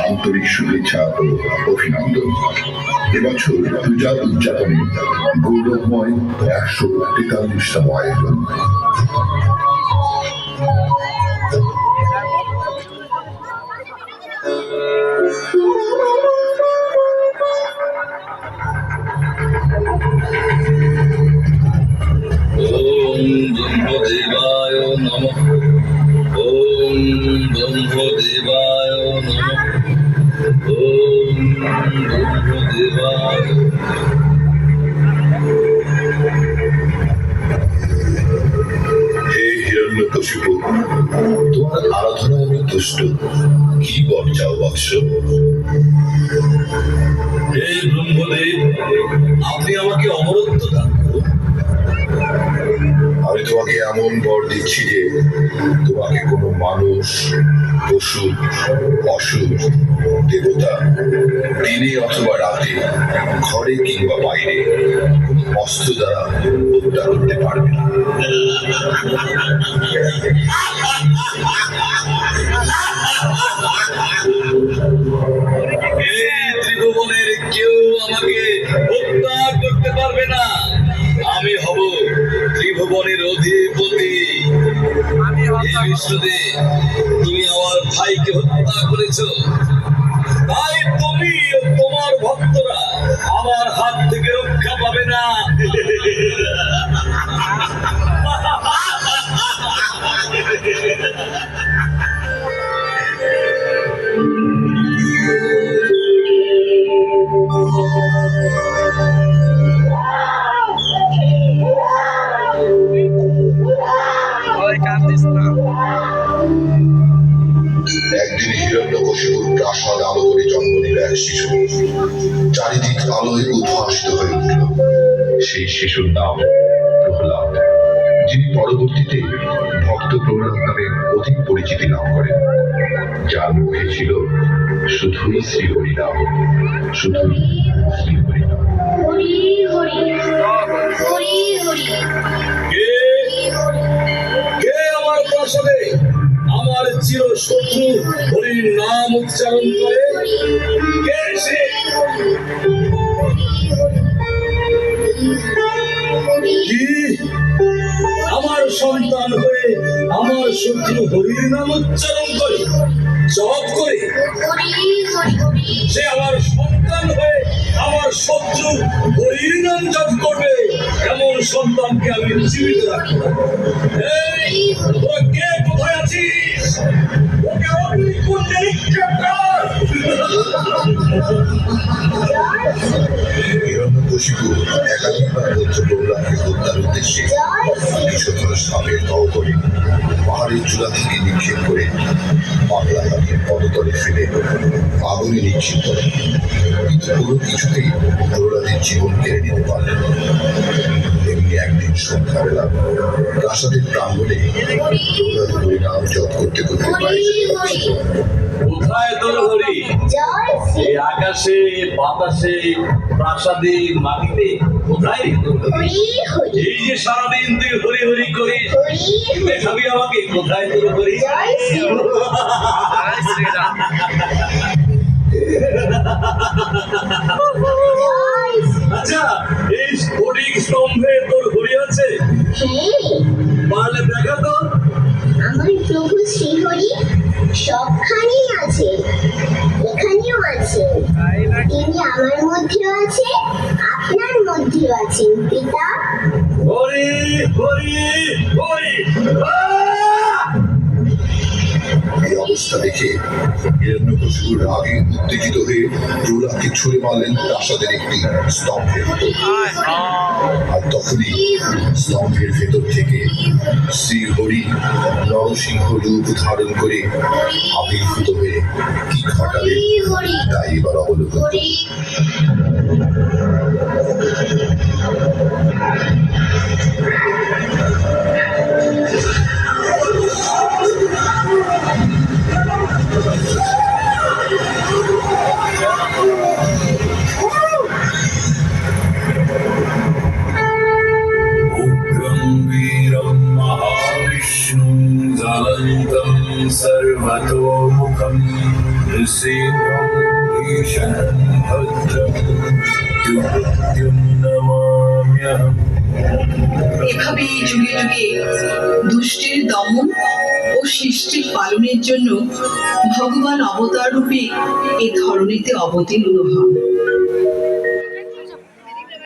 আন্তরিক শুভেচ্ছা ও অভিনন্দন। এবছর পূজা উদযাপনে গৌরবময় 143তম আয়োজন। ব্রহ্মদেবায় নমঃ। ওম ব্রহ্মদেবায় নমঃ। ওম ব্রহ্মদেবায়। হে হিরণ্যকশিপু, তোমার আরাধনায় আমি তুষ্ট। কি বর চাও বৎস? হে ব্রহ্মদেব, আপনি আমাকে অমরত্ব দান করুন। আমি তোমাকে এমন বর দিচ্ছি যে তোমাকে কোনো মানুষ, পশু, অসুর, দেবতা দিনে অথবা রাতে, ঘরে কিংবা বাইরে কোনো অস্ত্র দ্বারা হত্যা করতে পারবে না। এই ত্রিভুবনের কেউ আমাকে হত্যা করতে পারবে না। আমি হব ত্রিভুবনের অধিপতি। হে বিষ্ণুদেব, তুমি আমার ভাইকে হত্যা করেছ, তাই তুমি ও তোমার ভক্তরা আমার হাত থেকে রক্ষা পাবে না। একদিন হিরণ্যকশিপুর প্রাসাদ আলো করে জন্ম নিল এক শিশু। চারিদিক আলোয় উদ্ভাসিত হয়ে উঠল। সেই শিশুর নাম প্রহ্লাদ, যিনি পরবর্তীতে ভক্ত প্রহ্লাদ নামে অধিক পরিচিতি লাভ করেন। যার মুখে ছিল শুধুই শ্রীহরি নাম, শুধুই শ্রীহরি নাম। কে কে আমার প্রাসাদে আমার চির শত্রু হরির নাম উচ্চারণ করে? কে সে? কি আমার সন্তান হয়ে আমার শত্রু হরির নাম উচ্চারণ করে, জপ করে? সে আমার সন্তান হয়ে আমার শত্রু হরির নাম জপ করবে, এমন সন্তানকে আমি জীবিত রাখবো না। এই, তোরা কে কোথায় আছিস? ওকে অগ্নিকুণ্ডে নিক্ষেপ কর। হিরণ্যকশিপু একাধিকবার বৌদ্ধ প্রহ্লাদকে হত্যার উদ্দেশ্যে বিষধর সাপের দল করে পাহাড়ের চূড়া থেকে নিক্ষেপ করে পাগলা হাতির পদতলে ফেলে আগুনে নিক্ষেপ করে, কিন্তু কোনো কিছুতেই প্রহ্লাদের জীবন কেড়ে নিতে পারলেন না। এমনি একদিন সন্ধ্যাবেলা প্রাসাদের প্রাঙ্গণে প্রহ্লাদ হরিনাম জপ করতে করতে বাইরে যাচ্ছিল। কোথায় তোর হরি? এই আকাশে, বাতাসে, প্রাসাদে, মাটিতে, কোথায় রে তোর হরি? এই যে সারাদিন তুই হরি হরি করিস, দেখাবি আমাকে কোথায় তোর হরি? আচ্ছা, এই স্ফটিক স্তম্ভে তোর হরি আছে? পারলে দেখা তো। আমার প্রভু শ্রীহরি সবখানেই আছে, এখানেও আছে। তিনি আমার মধ্যেও আছে, আপনার মধ্যেও আছেন পিতা। হরি হরি হরি। এই অবস্থা দেখে হিরণ্যকশিপু রাগে উত্তেজিত হয়ে প্রহ্লাদকে ছুঁড়ে মারলেন প্রাসাদের একটি স্তম্ভের উপর। আর তখনই স্তম্ভের ভেতর থেকে শ্রীহরি নরসিংহ রূপ ধারণ করে আবির্ভূত হয়ে কি ঘটালেন তাই এবার অবলোকন করি। सर्वतोमुखं নৃসিংহং ঈশানং ভদ্রং মৃত্যুমৃত্যুম নমাম্যহম। এভাবেই যুগে যুগে দুষ্টের দমন ও সৃষ্টির পালনের জন্য ভগবান অবতার রূপে এ ধরণীতে অবতীর্ণ হন।